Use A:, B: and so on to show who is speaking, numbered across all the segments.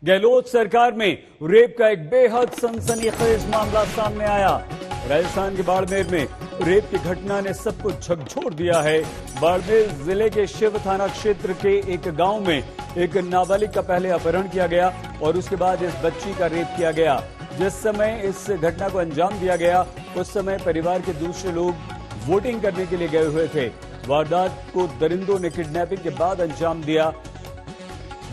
A: गहलोत सरकार में रेप का एक बेहद सनसनीखेज मामला सामने आया। राजस्थान के बाड़मेर में रेप की घटना ने सबको झकझोर दिया है। बाड़मेर जिले के शिव थाना क्षेत्र के एक गांव में एक नाबालिग का पहले अपहरण किया गया और उसके बाद इस बच्ची का रेप किया गया। जिस समय इस घटना को अंजाम दिया गया उस समय परिवार के दूसरे लोग वोटिंग करने के लिए गए हुए थे। वारदात को दरिंदों ने किडनैपिंग के बाद अंजाम दिया।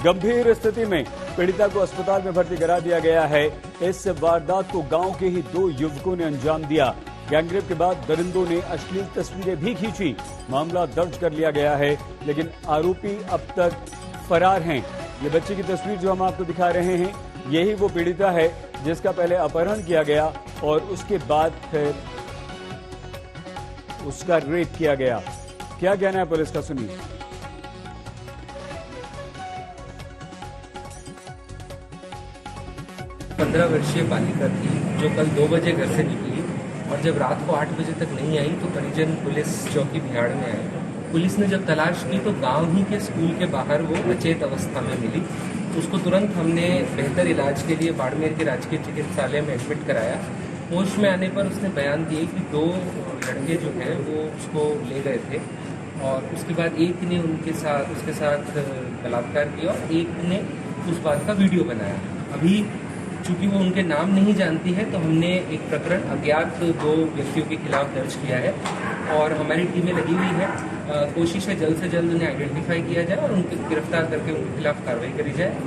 A: गंभीर स्थिति में पीड़िता को अस्पताल में भर्ती करा दिया गया है। इस वारदात को गांव के ही 2 युवकों ने अंजाम दिया। गैंगरेप के बाद दरिंदों ने अश्लील तस्वीरें भी खींची। मामला दर्ज कर लिया गया है, लेकिन आरोपी अब तक फरार हैं। ये बच्ची की तस्वीर जो हम आपको दिखा रहे हैं, यही वो पीड़िता है जिसका पहले अपहरण किया गया और उसके बाद फिर उसका रेप किया गया। क्या कहना है पुलिस का, सुनिए।
B: 15 वर्षीय बालिका थी जो कल 2 बजे घर से निकली और जब रात को 8 बजे तक नहीं आई तो परिजन पुलिस चौकी बिहाड़ में आए। पुलिस ने जब तलाश की तो गांव ही के स्कूल के बाहर वो अचेत अवस्था में मिली। उसको तुरंत हमने बेहतर इलाज के लिए बाड़मेर के राजकीय चिकित्सालय में एडमिट कराया। होश में आने पर उसने बयान दिए कि 2 लड़के जो हैं वो उसको ले गए थे और उसके बाद एक ने उसके साथ बलात्कार किया और एक ने उस बात का वीडियो बनाया। अभी चूंकि वो उनके नाम नहीं जानती है तो हमने एक प्रकरण अज्ञात 2 व्यक्तियों के खिलाफ दर्ज किया है और हमारी टीमें लगी हुई है। कोशिश है जल्द से जल्द उन्हें आइडेंटिफाई किया जाए और उनको गिरफ्तार करके उनके खिलाफ कार्रवाई करी जाए।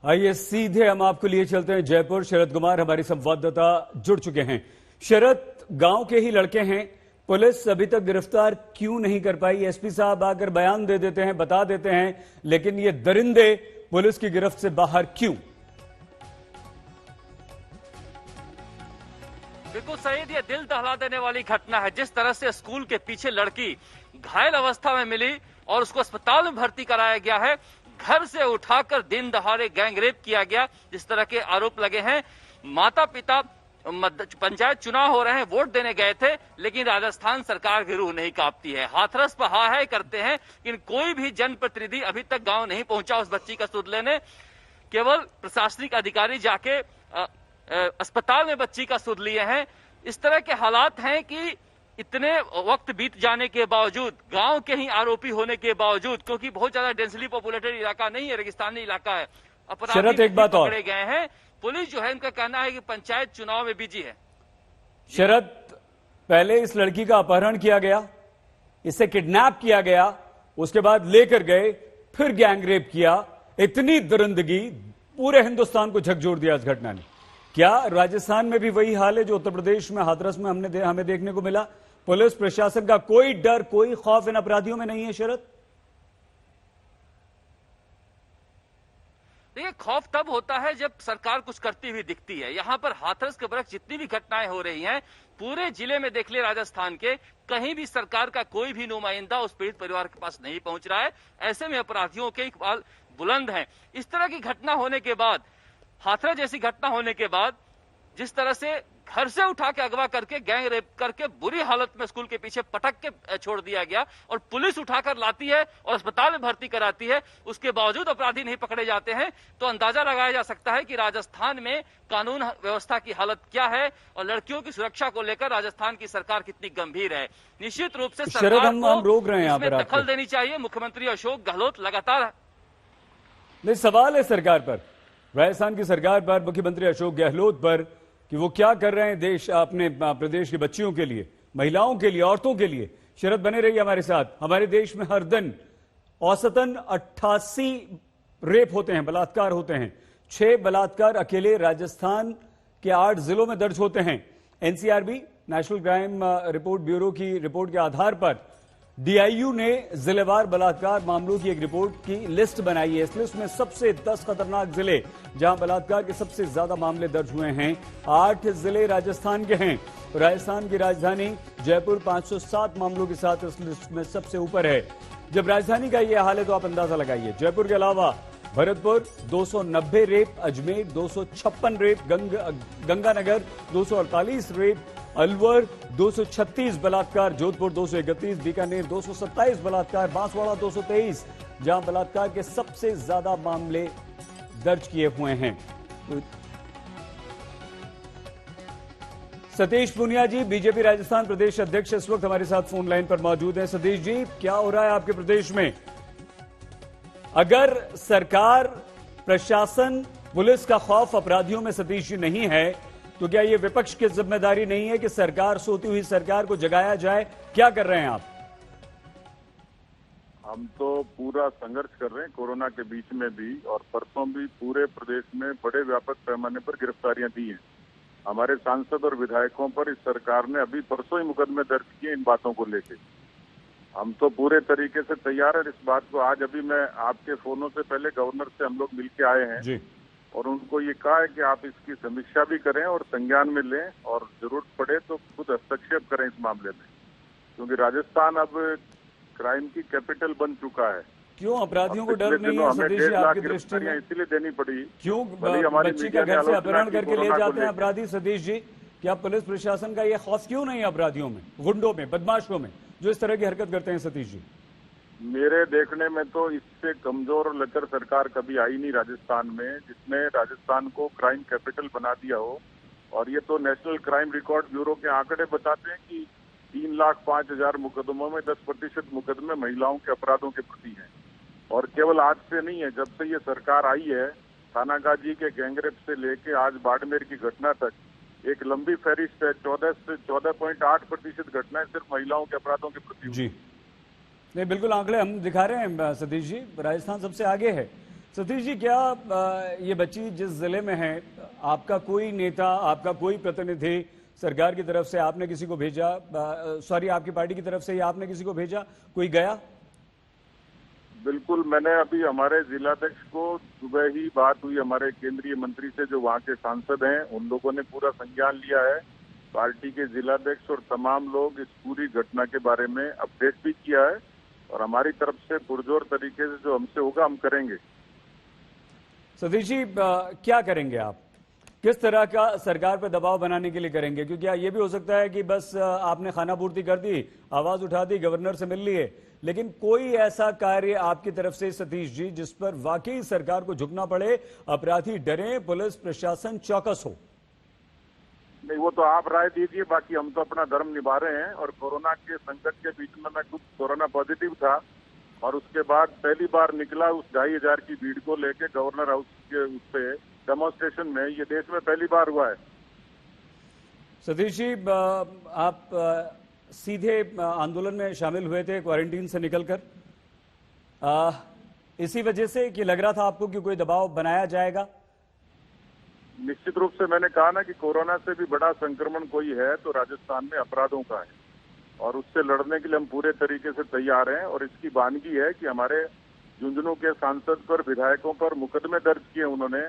A: आइए सीधे हम आपको लिए चलते हैं जयपुर। शरद कुमार हमारी संवाददाता जुड़ चुके हैं। शरद, गांव के ही लड़के हैं, पुलिस अभी तक गिरफ्तार क्यों नहीं कर पाई? एसपी साहब आकर बयान दे देते हैं, बता देते हैं, लेकिन ये दरिंदे पुलिस की गिरफ्त से बाहर क्यों?
C: बिल्कुल सईद, ये दिल दहला देने वाली घटना है। जिस तरह से स्कूल के पीछे लड़की घायल अवस्था में मिली और उसको अस्पताल में भर्ती कराया गया है, घर से उठाकर दिन दहाड़े गैंगरेप किया गया, जिस तरह के आरोप लगे हैं। माता पिता पंचायत चुनाव हो रहे हैं, वोट देने गए थे, लेकिन राजस्थान सरकार की रूह नहीं कांपती है। हाथरस पर हाय करते हैं, लेकिन कोई भी जनप्रतिनिधि अभी तक गांव नहीं पहुंचा उस बच्ची का सुध लेने। केवल प्रशासनिक अधिकारी जाके अस्पताल में बच्ची का सुध लिए हैं। इस तरह के हालात हैं कि इतने वक्त बीत जाने के बावजूद, गांव के ही आरोपी होने के बावजूद, क्योंकि बहुत ज्यादा डेंसली पॉपुलेटेड इलाका नहीं है, रेगिस्तानी इलाका है, अपराधी
A: एक बात और
C: पकड़े गए हैं। पुलिस जो है इनका कहना है कि पंचायत चुनाव में बिजी है।
A: शरद, पहले इस लड़की का अपहरण किया गया, इसे किडनैप किया गया, उसके बाद लेकर गए, फिर गैंगरेप किया। इतनी दरिंदगी पूरे हिंदुस्तान को झकझोर दिया इस घटना ने। क्या राजस्थान में भी वही हाल है जो उत्तर प्रदेश में हाथरस में हमें देखने को मिला? पुलिस प्रशासन का कोई डर, कोई खौफ इन अपराधियों में नहीं है शरद?
C: देखिए, खौफ तब होता है जब सरकार कुछ करती हुई दिखती है। यहाँ पर हाथरस के बरक जितनी भी घटनाएं हो रही हैं, पूरे जिले में देख ले राजस्थान के, कहीं भी सरकार का कोई भी नुमाइंदा उस पीड़ित परिवार के पास नहीं पहुंच रहा है। ऐसे में अपराधियों के इकबाल बुलंद हैं। इस तरह की घटना होने के बाद, हाथरस जैसी घटना होने के बाद, जिस तरह से घर से उठा के अगवा करके गैंग रेप करके बुरी हालत में स्कूल के पीछे पटक के छोड़ दिया गया और पुलिस उठाकर लाती है और अस्पताल में भर्ती कराती है, उसके बावजूद अपराधी नहीं पकड़े जाते हैं, तो अंदाजा लगाया जा सकता है कि राजस्थान में कानून व्यवस्था की हालत क्या है और लड़कियों की सुरक्षा को लेकर राजस्थान की सरकार कितनी गंभीर है। निश्चित रूप से सरकार को इसमें दखल देनी चाहिए। मुख्यमंत्री अशोक गहलोत लगातार
A: सवाल है सरकार पर, राजस्थान की सरकार पर, मुख्यमंत्री अशोक गहलोत पर, कि वो क्या कर रहे हैं देश अपने प्रदेश की बच्चियों के लिए, महिलाओं के लिए, औरतों के लिए। शरद, बने रहिए हमारे साथ। हमारे देश में हर दिन औसतन 88 रेप होते हैं, बलात्कार होते हैं। 6 बलात्कार अकेले राजस्थान के 8 जिलों में दर्ज होते हैं। NCRB, national crime report bureau की रिपोर्ट के आधार पर डीआईयू ने जिलेवार बलात्कार मामलों की एक रिपोर्ट की लिस्ट बनाई है। इस लिस्ट में सबसे 10 खतरनाक जिले जहां बलात्कार के सबसे ज्यादा मामले दर्ज हुए हैं, 8 जिले राजस्थान के हैं। राजस्थान की राजधानी जयपुर 507 मामलों के साथ इस लिस्ट में सबसे ऊपर है। जब राजधानी का यह हाल है तो आप अंदाजा लगाइए। जयपुर के अलावा Bharatpur 290 rape, Ajmer 256 rape, Ganganagar 248 rape, Alwar 236 बलात्कार, जोधपुर 231, बीकानेर 227 बलात्कार, बांसवाड़ा 223, जहां बलात्कार के सबसे ज्यादा मामले दर्ज किए हुए हैं। तो सतीश पूनिया जी, बीजेपी राजस्थान प्रदेश अध्यक्ष, इस वक्त हमारे साथ फोन लाइन पर मौजूद हैं। सतीश जी, क्या हो रहा है आपके प्रदेश में? अगर सरकार, प्रशासन, पुलिस का खौफ अपराधियों में सतीश जी नहीं है, तो क्या ये विपक्ष की जिम्मेदारी नहीं है कि सरकार, सोती हुई सरकार को जगाया जाए? क्या कर रहे हैं आप?
D: हम तो पूरा संघर्ष कर रहे हैं कोरोना के बीच में भी, और परसों भी पूरे प्रदेश में बड़े व्यापक पैमाने पर गिरफ्तारियां दी हैं। हमारे सांसद और विधायकों पर इस सरकार ने अभी परसों ही मुकदमे दर्ज किए इन बातों को लेकर। हम तो पूरे तरीके से तैयार है इस बात को। आज अभी मैं आपके फोनों से पहले गवर्नर से हम लोग मिलके आए हैं
A: जी।
D: और उनको ये कहा है कि आप इसकी समीक्षा भी करें और संज्ञान में लें, और जरूरत पड़े तो खुद हस्तक्षेप करें इस मामले में, क्योंकि राजस्थान अब क्राइम की कैपिटल बन चुका है।
A: क्यों अपराधियों को डर
D: पिछले
A: नहीं
D: दिनों
A: है
D: हमें
A: सतीश जी
D: 1.5 लाख
A: आपकी दृष्टि में?
D: गिरफ्तारियां इसीलिए देनी पड़ी।
A: क्यों
D: भले हमारी
A: बच्ची
D: मीडिया
A: का
D: ने
A: घर से
D: आलोचना
A: अपहरण
D: की
A: करके ले
D: कोरोना को
A: जाते हैं
D: लेकर।
A: अपराधी? सतीश जी, क्या पुलिस प्रशासन का यह खौफ क्यों नहीं है अपराधियों में, गुंडों में, बदमाशों में, जो इस तरह की हरकत करते हैं? सतीश जी,
D: मेरे देखने में तो इससे कमजोर और लचर सरकार कभी आई नहीं राजस्थान में, जिसने राजस्थान को क्राइम कैपिटल बना दिया हो। और ये तो नेशनल क्राइम रिकॉर्ड ब्यूरो के आंकड़े बताते हैं कि 3,05,000 मुकदमों में 10% मुकदमे महिलाओं के अपराधों के प्रति हैं। और केवल आज से नहीं है, जब से ये सरकार आई है, थानागाजी के गैंगरेप से लेके आज बाड़मेर की घटना तक एक लंबी फहरिस्त है। 14.8% घटनाएं सिर्फ महिलाओं के अपराधों के प्रति।
A: जी, नहीं बिल्कुल आंकड़े हम दिखा रहे हैं सतीश जी, राजस्थान सबसे आगे है। सतीश जी, क्या ये बच्ची जिस जिले में है, आपका कोई नेता, आपका कोई प्रतिनिधि सरकार की तरफ से आपने किसी को भेजा, सॉरी आपकी पार्टी की तरफ से ही आपने किसी को भेजा, कोई गया?
D: बिल्कुल, मैंने अभी हमारे जिलाध्यक्ष को सुबह ही बात हुई हमारे केंद्रीय मंत्री से जो वहाँ के सांसद हैं, उन लोगों ने पूरा संज्ञान लिया है। पार्टी के जिलाध्यक्ष और तमाम लोग इस पूरी घटना के बारे में अपडेट भी किया है, और हमारी तरफ से पुरजोर तरीके से जो हमसे होगा हम करेंगे।
A: सतीश जी, क्या करेंगे आप? किस तरह का सरकार पर दबाव बनाने के लिए करेंगे? क्योंकि ये भी हो सकता है कि बस आपने खाना पूर्ति कर दी, आवाज उठा दी, गवर्नर से मिल लिए, लेकिन कोई ऐसा कार्य आपकी तरफ से सतीश जी जिस पर वाकई सरकार को झुकना पड़े, अपराधी डरे, पुलिस प्रशासन चौकस हो?
D: नहीं, वो तो आप राय दीजिए, बाकी हम तो अपना धर्म निभा रहे हैं। और कोरोना के संकट के बीच में मैं खुद कोरोना पॉजिटिव था, और उसके बाद पहली बार निकला उस 2,500 की भीड़ को लेके गवर्नर हाउस के उस पे डेमोन्स्ट्रेशन में। ये देश में पहली बार हुआ है।
A: सतीश जी, आप सीधे आंदोलन में शामिल हुए थे क्वारंटीन से निकलकर, इसी वजह से कि लग रहा था आपको कि कोई दबाव बनाया जाएगा?
D: निश्चित रूप से मैंने कहा ना कि कोरोना से भी बड़ा संक्रमण कोई है तो राजस्थान में अपराधों का है, और उससे लड़ने के लिए हम पूरे तरीके से तैयार हैं। और इसकी वानगी है कि हमारे झुंझुनू के सांसद पर, विधायकों पर मुकदमे दर्ज किए उन्होंने।